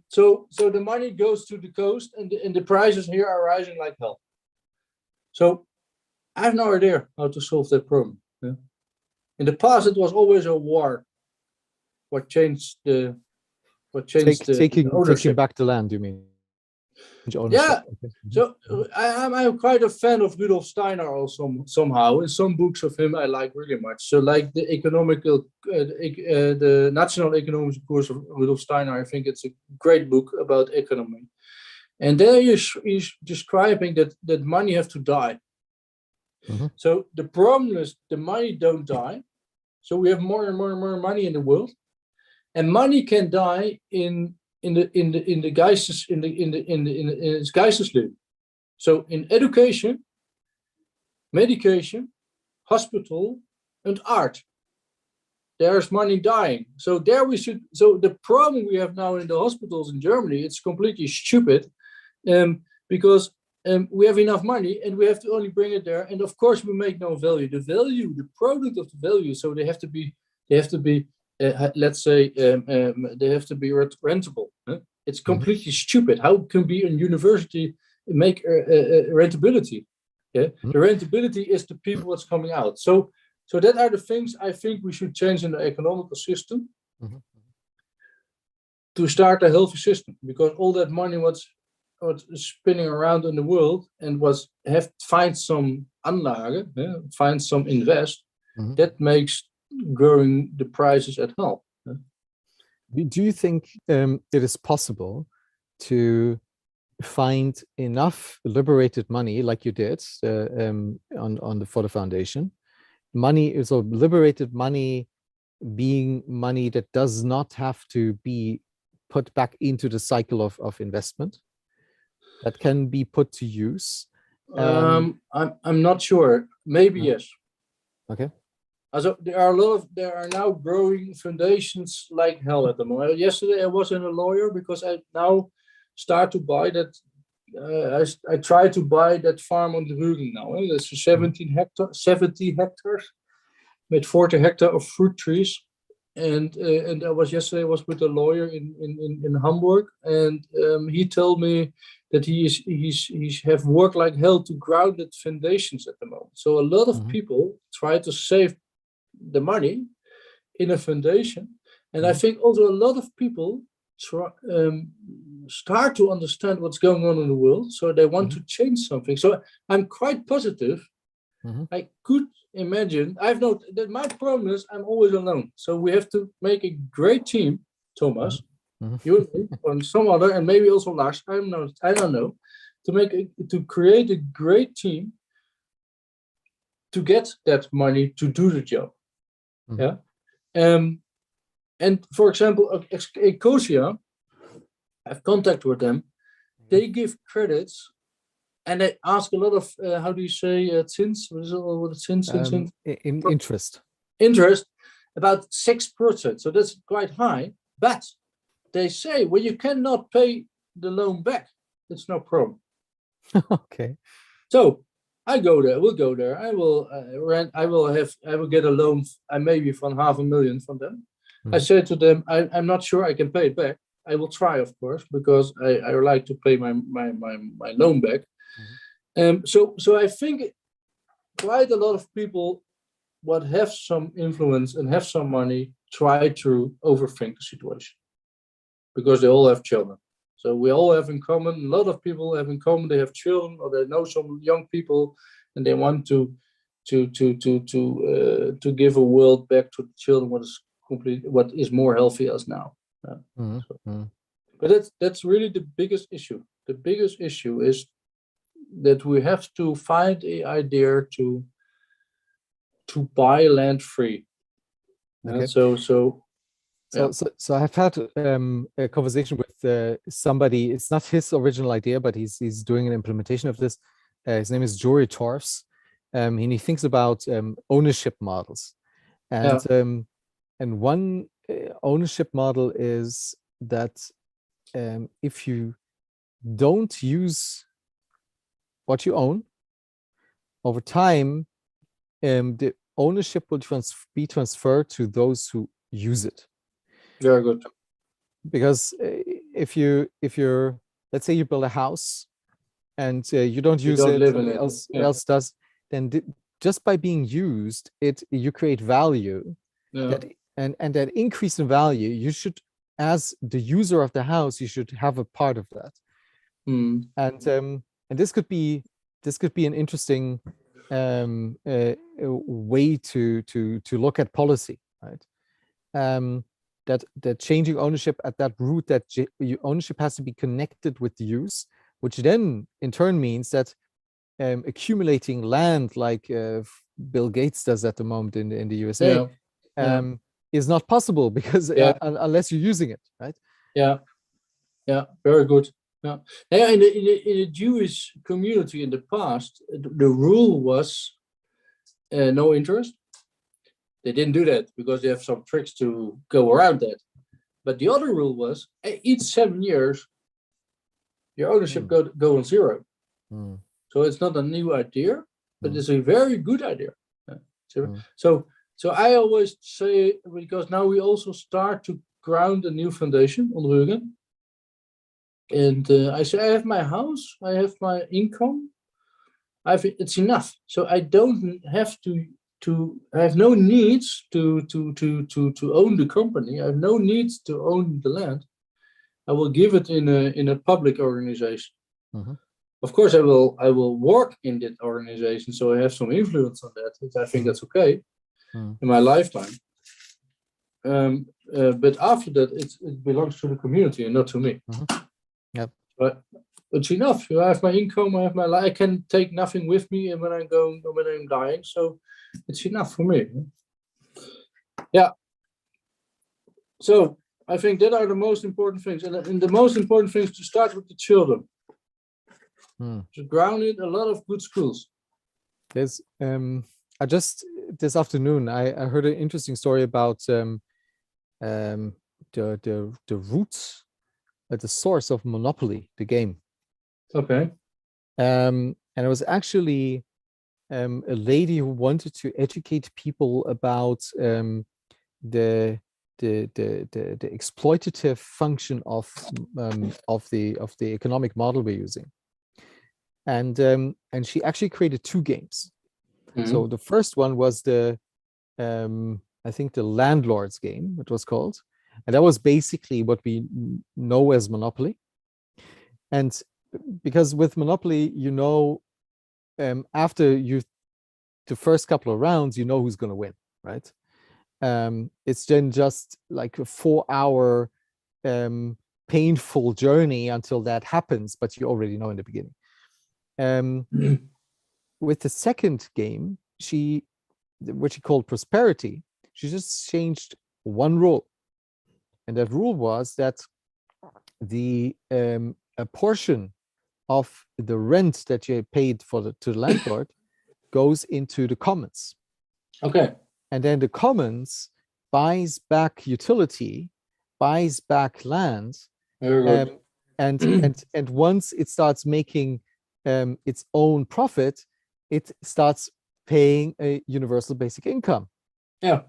So the money goes to the coast, and the prices here are rising like hell. So I have no idea how to solve that problem. Yeah. In the past, it was always a war. Taking back the land, you mean? Yeah. So I'm quite a fan of Rudolf Steiner also somehow. In some books of him I like really much. So like the National Economics course of Rudolf Steiner, I think it's a great book about economy. And there he's describing that money has to die. Mm-hmm. So the problem is the money don't die. So we have more and more and more money in the world, and money can die in the Geistesleven. So in education, medication, hospital, and art, there's money dying. So the problem we have now in the hospitals in Germany, it's completely stupid, because we have enough money and we have to only bring it there, and of course we make no value. The product of the value. So they have to be. Let's say they have to be rentable. Huh? It's completely stupid. How can be a university make rentability? Yeah, the rentability is the people that's coming out. So that are the things I think we should change in the economical system to start a healthy system. Because all that money what's spinning around in the world and find some anlage, find some invest, that makes growing the prices at hell. Do you think it is possible to find enough liberated money, like you did for the foundation? Money is liberated money, being money that does not have to be put back into the cycle of investment, that can be put to use. I'm not sure. Maybe yes. Okay. Also, there are now growing foundations like hell at the moment. Yesterday I was in a lawyer because I now start to buy that I try to buy that farm on the Rügen now. That's 70 hectares with 40 hectares of fruit trees. And I was yesterday with a lawyer in Hamburg, and he told me that he's have worked like hell to ground the foundations at the moment. So a lot of people try to save the money in a foundation, and I think also a lot of people start to understand what's going on in the world, so they want to change something. So I'm quite positive. I could imagine. I've noted that my problem is I'm always alone. So we have to make a great team, Thomas, you and me, and some other, and maybe also Lars. I don't know, to create a great team to get that money to do the job. Yeah. And for example, Ecosia, I've contact with them. They give credits. And they ask a lot of, how do you say, zins? What is it? What is zins? Interest. Interest, about 6%. So that's quite high. But they say, well, you cannot pay the loan back. It's no problem. Okay. So I go there. We'll go there. I will rent. I will get a loan. Maybe from 500,000 from them. I said to them, I'm not sure I can pay it back. I will try, of course, because I like to pay my loan back. So I think quite a lot of people what have some influence and have some money try to overthink the situation, because they all have children. So we all have in common, a lot of people have in common, they have children or they know some young people, and they want to give a world back to the children what is more healthy as now. But that's really the biggest issue. The biggest issue is that we have to find an idea to buy land free. Okay. So I have had a conversation with somebody. It's not his original idea, but he's doing an implementation of this. His name is Jory Torfs, and he thinks about ownership models. And one ownership model is that if you don't use what you own, over time, the ownership will be transferred to those who use it. Very good. Because if you're, let's say you build a house and you don't use it, somebody else does, then just by being used, you create value. And that increase in value, you should, as the user of the house, you should have a part of that. And this could be an interesting way to look at policy, right? That changing ownership at that root, that ownership has to be connected with the use, which then in turn means that accumulating land like Bill Gates does at the moment in the USA is not possible, because unless you're using it, right? Yeah, very good. In the Jewish community in the past, the rule was no interest. They didn't do that because they have some tricks to go around that. But the other rule was each 7 years, your ownership go on zero. So it's not a new idea, but it's a very good idea. So I always say, because now we also start to ground a new foundation on Rügen. And I say, I have my house, I have my income, it's enough. So I don't have I have no needs to own the company. I have no needs to own the land. I will give it in a public organization. Of course, I will work in that organization, so I have some influence on that. I think that's okay in my lifetime. But after that, it belongs to the community and not to me. Yep. But it's enough. I have my income. I have my life. I can take nothing with me when I'm dying. So it's enough for me. Yeah. So I think that are the most important things, and the most important things to start with the children. To ground it, a lot of good schools. There's I just this afternoon I heard an interesting story about the roots at the source of Monopoly, the game. Okay. And it was actually a lady who wanted to educate people about the exploitative function of the economic model we're using. And she actually created 2 games. So the first one was I think the landlord's game, it was called. And that was basically what we know as Monopoly. And because with Monopoly, after the first couple of rounds, you know who's going to win, right? It's then just like a 4-hour painful journey until that happens, but you already know in the beginning. With the second game, what she called Prosperity, she just changed one rule. And that rule was that a portion of the rent that you paid to the landlord goes into the commons. Okay. And then the commons buys back utility, buys back land, and once it starts making its own profit, it starts paying a universal basic income. Yeah,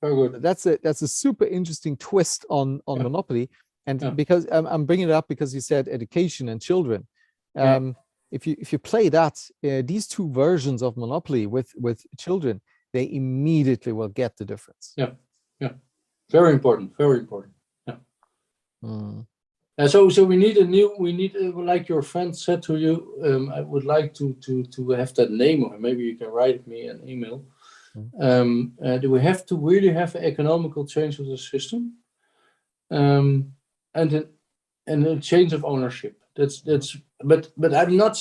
very good. That's a super interesting twist on Monopoly. And because I'm bringing it up because you said education and children. If you play that, these 2 versions of Monopoly with children, they immediately will get the difference. Yeah, very important, very important. Yeah. So we need like your friend said to you. I would like to have that name, or maybe you can write me an email. Do we have to really have an economical change of the system, and a change of ownership? But I'm not.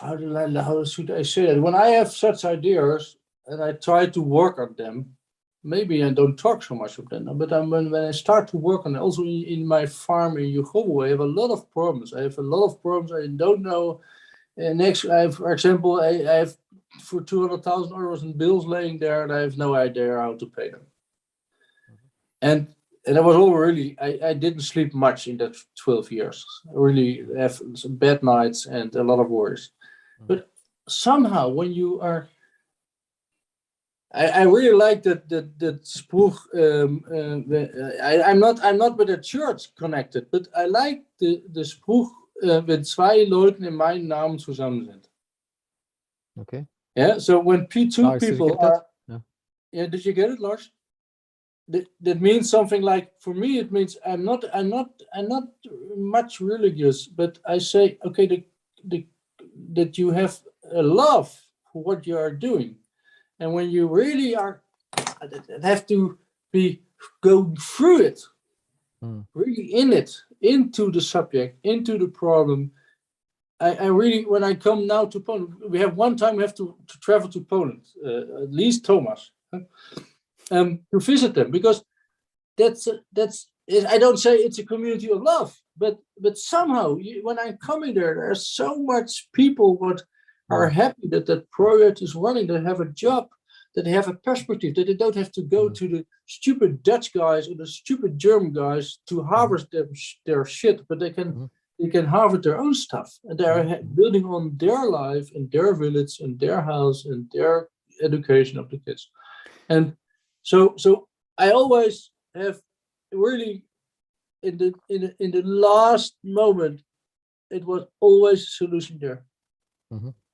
How should I say that? When I have such ideas and I try to work on them, maybe I don't talk so much of them. But when I start to work on it, also in my farm in Jugovo, I have a lot of problems. I don't know. Next, for example, I have for 200,000 euros in bills laying there, and I have no idea how to pay them. And I was all really, I didn't sleep much in that 12 years. I really have some bad nights and a lot of worries. But somehow when you are, I really like that Spruch. I'm not with the church connected, but I like the Spruch, wenn 2 Leute in meinem Namen zusammen sind. Okay. Yeah. So when two people are, yeah, did you get it, Lars? That means something like, for me, it means I'm not much religious, but I say, okay, that you have a love for what you are doing, and when you really have to be going through it, really in it, into the subject, into the problem. I really, when I come now to Poland, we have one time we have to travel to Poland, at least Thomas. To visit them, because that's I don't say it's a community of love, but somehow when I'm coming there's so much people what are happy that project is running, that have a job, that they have a perspective, that they don't have to go to the stupid Dutch guys or the stupid German guys to harvest their shit, but they can harvest their own stuff, and they're building on their life and their village and their house and their education of the kids. And so I always have really in the last moment, it was always a solution there.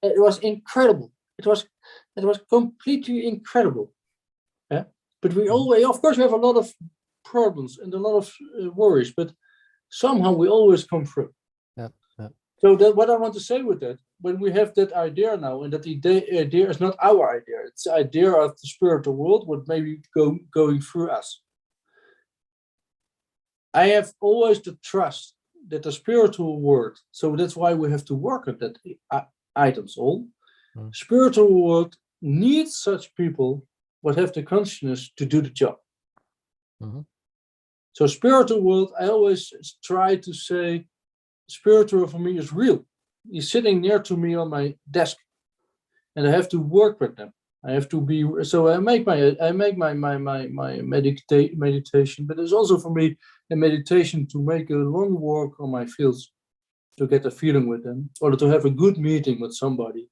It was incredible. It was completely incredible. Yeah, but we always, of course, we have a lot of problems and a lot of worries, but somehow we always come through. Yeah. So that what I want to say with that, when we have that idea now, and that idea is not our idea, it's the idea of the spiritual world, what maybe going through us. I have always the trust that the spiritual world, so that's why we have to work on that items all. Spiritual world needs such people what have the consciousness to do the job. So spiritual world, I always try to say, spiritual for me is real. He's sitting near to me on my desk, and I have to work with them. I have to be. So I make my meditation, but it's also for me a meditation to make a long walk on my fields, to get a feeling with them, or to have a good meeting with somebody.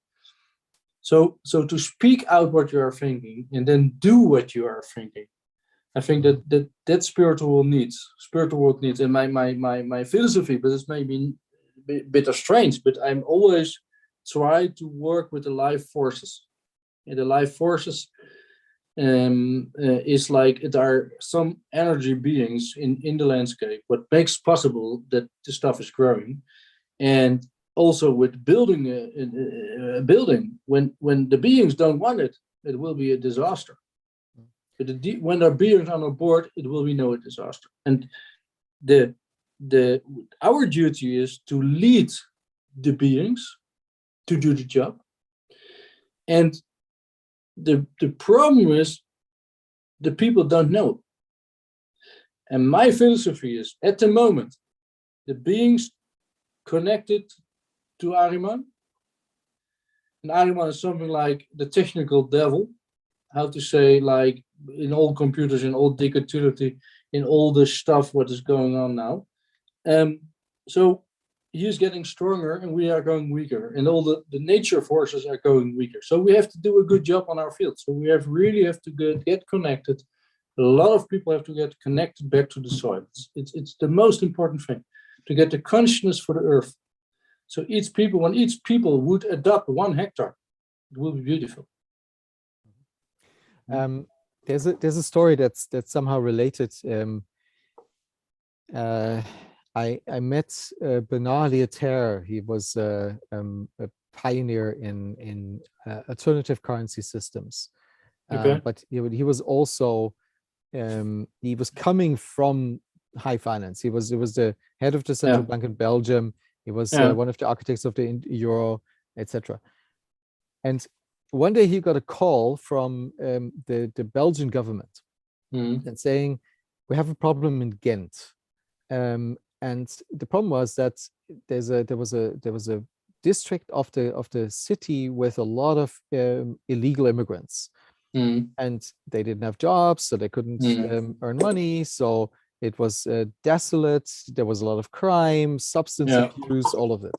So to speak out what you are thinking and then do what you are thinking. I think that spiritual world needs, and my philosophy, but it's maybe a bit of strange, but I'm always try to work with the life forces. And the life forces is like there are some energy beings in the landscape, what makes possible that the stuff is growing. And also with building a building, when the beings don't want it, it will be a disaster. But when there are beings on board, it will be no disaster. And the our duty is to lead the beings to do the job. And the problem is the people don't know. And my philosophy is, at the moment, the beings connected to Ahriman, and Ahriman is something like the technical devil, how to say, like in all computers, in all digitality, in all the stuff what is going on now. So he is getting stronger and we are going weaker, and all the nature forces are going weaker. So we have to do a good job on our field. So we really have to get connected. A lot of people have to get connected back to the soil. It's the most important thing, to get the consciousness for the earth. So when each people would adopt 1 hectare, it will be beautiful. There's a story that's somehow related. I met Bernard Lietaer. He was a pioneer in alternative currency systems. Okay. But he was also he was coming from high finance. He was the head of the central bank in Belgium. He was one of the architects of the euro, etc. And one day he got a call from the Belgian government and saying, "We have a problem in Ghent." And the problem was that there was a district of the city with a lot of illegal immigrants, and they didn't have jobs, so they couldn't earn money. So it was desolate. There was a lot of crime, substance abuse, all of it.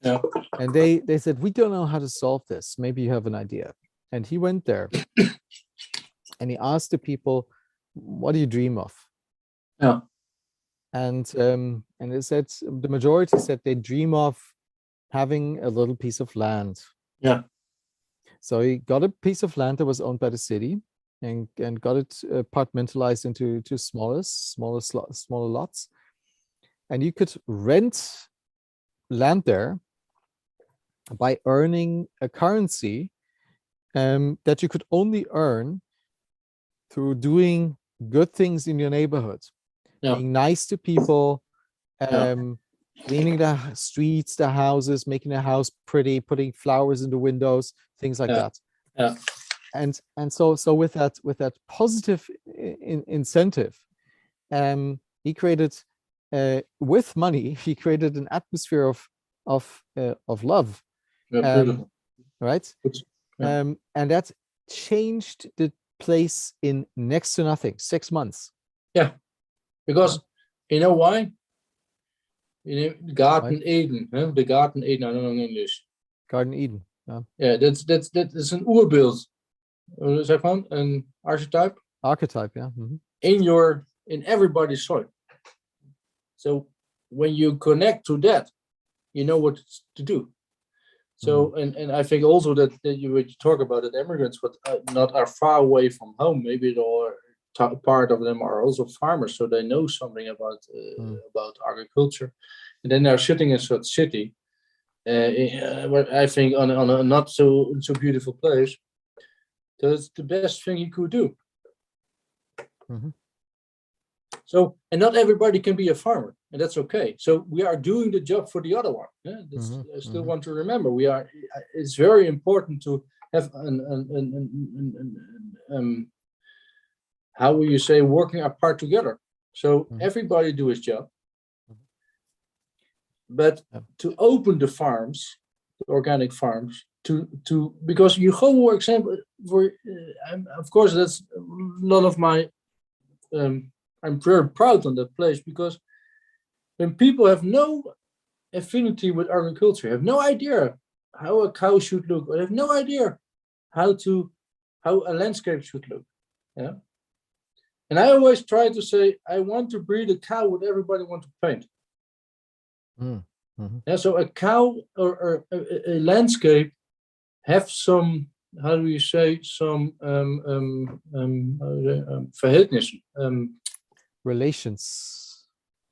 Yeah. And they said, "We don't know how to solve this. Maybe you have an idea." And he went there and he asked the people, "What do you dream of?" Yeah. And they said, the majority said they dream of having a little piece of land. Yeah. So he got a piece of land that was owned by the city and got it compartmentalized into smaller lots. And you could rent land there by earning a currency that you could only earn through doing good things in your neighborhood. Being nice to people, cleaning the streets, the houses, making the house pretty, putting flowers in the windows, things like that. Yeah. And so with that positive incentive, he created with money. He created an atmosphere of love, right? And that changed the place in next to nothing. 6 months. Yeah. Because you know why? Garden Eden, huh? The Garden Eden, I don't know in English. Garden Eden. Yeah, that's an oerbeeld. Zeg maar, an archetype. Archetype, yeah. In everybody's soul. So when you connect to that, you know what to do. So and I think also that you talk about that immigrants, but not are far away from home. Maybe part of them are also farmers, so they know something about agriculture, and then they're sitting in such city. I think on a not so beautiful place. That's the best thing he could do. So, and not everybody can be a farmer, and that's okay. So we are doing the job for the other one. Yeah? I still want to remember it's very important to have how will you say, working apart together. So everybody do his job. But to open the farms, the organic farms, because you go, for example, of course that's a lot of my. I'm very proud on that place, because when people have no affinity with agriculture, have no idea how a cow should look, or have no idea how a landscape should look. Yeah. And I always try to say, I want to breed a cow what everybody wants to paint. Mm-hmm. Yeah, so a cow or a landscape have some, how do you say, some verhältnis. Relations.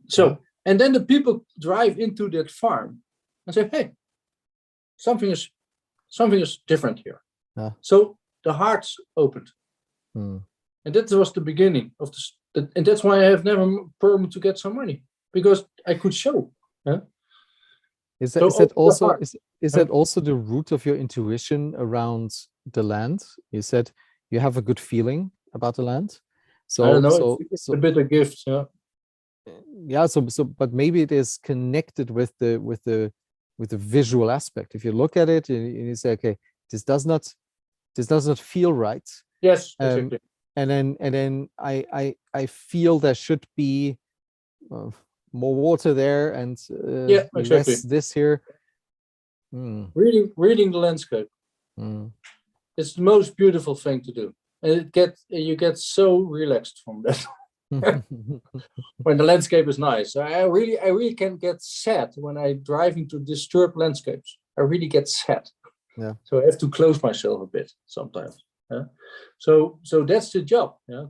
So, and then the people drive into that farm and say, hey, something is different here. Yeah. So the hearts opened. Mm. And that was the beginning of this. And that's why I have never permit to get some money, because I could show. Yeah? Is that also the root of your intuition around the land? You said you have a good feeling about the land. So I don't know. It's a bit of gift. Yeah. Yeah. So but maybe it is connected with the visual aspect. If you look at it and you say, okay, this does not feel right. Yes, exactly. And then I feel there should be more water there and yeah, exactly. less this here. Reading the landscape. It's the most beautiful thing to do, and you get so relaxed from that. When the landscape is nice. I really can get sad when I drive into disturbed landscapes. I really get sad. Yeah. So I have to close myself a bit sometimes. Yeah. So that's the job. Yeah.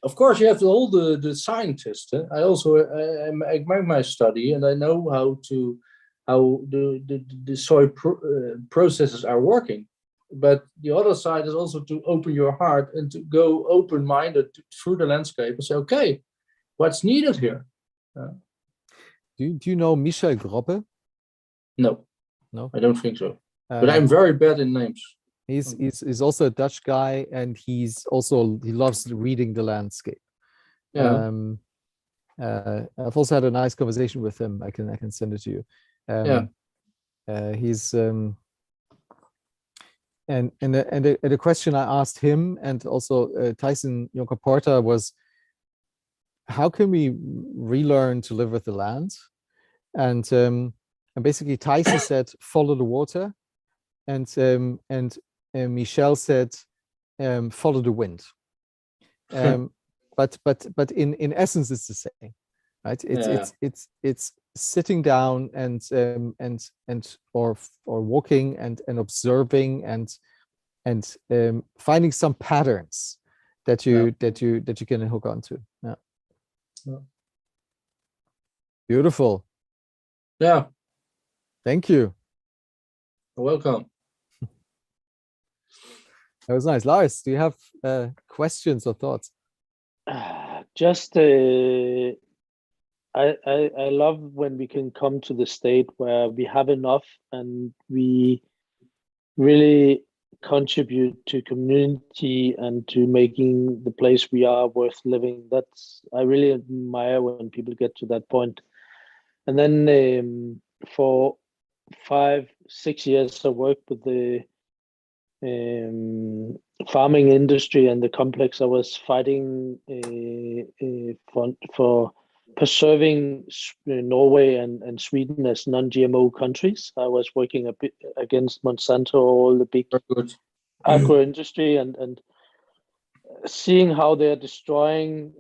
Of course you have all the scientists. I also I make my study, and I know how the soil processes are working. But the other side is also to open your heart and to go open-minded through the landscape and say, okay, what's needed here? Do you know Michel Grobbe? No, I don't think so. But I'm very bad in names. He's also a Dutch guy, and he loves reading the landscape. Yeah. I've also had a nice conversation with him. I can send it to you. He's and the question I asked him, and also Tyson Yonkaporta, was, how can we relearn to live with the land? And basically Tyson said, follow the water, and Michel said, follow the wind. But in essence it's the same, right? It's sitting down and or walking and observing and finding some patterns that you can hook onto. Yeah. Beautiful. Yeah. Thank you. You're welcome. That was nice. Lars, do you have questions or thoughts? Just I love when we can come to the state where we have enough and we really contribute to community and to making the place we are worth living. I really admire when people get to that point. And then for 5-6 years I worked with the farming industry and the complex. I was fighting for preserving Norway and Sweden as non-GMO countries. I was working a bit against Monsanto, all the big agro industry, and seeing how they're destroying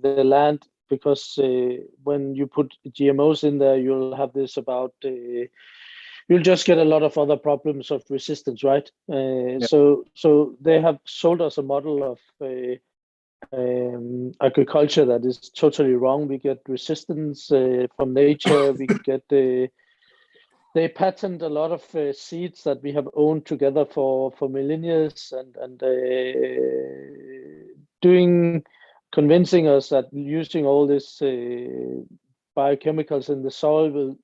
the land, because when you put GMOs in there, you'll have this about you'll just get a lot of other problems of resistance, right? So they have sold us a model of agriculture that is totally wrong. We get resistance from nature. We get they patent a lot of seeds that we have owned together for millennia, and convincing us that using all this biochemicals in the soil will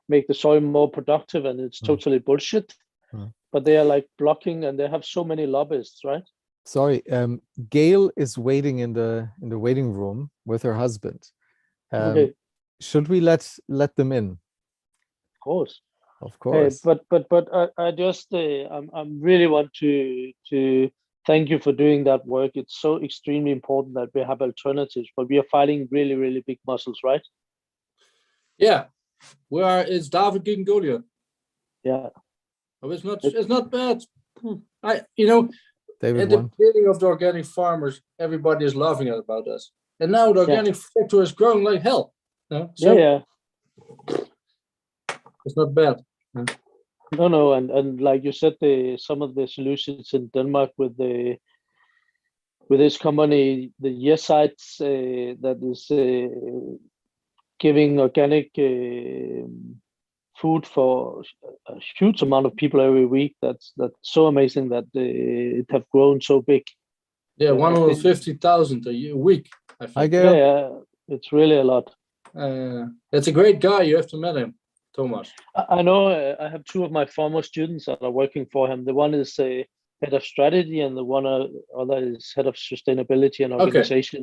make the soil more productive, and it's totally bullshit. But they are like blocking, and they have so many lobbyists, right? Sorry, Gail is waiting in the waiting room with her husband. Okay. Should we let them in? Of course. Of course. But I just I'm really want to thank you for doing that work. It's so extremely important that we have alternatives, but we are fighting really, really big muscles, right? Yeah, it's David gegen Goliath. Yeah. Oh, it's not bad. David At the won. beginning of the organic farmers, everybody is laughing about us. And now the organic sector is growing like hell. So it's not bad. No, and like you said, some of the solutions in Denmark with this company, the Yesites, that is giving organic food for a huge amount of people every week. That's so amazing that it have grown so big. Yeah, 150,000 a week. I think. Yeah, it's really a lot. That's a great guy. You have to meet him, Thomas. I know. I have two of my former students that are working for him. The one is head of strategy, and the other is head of sustainability and organization.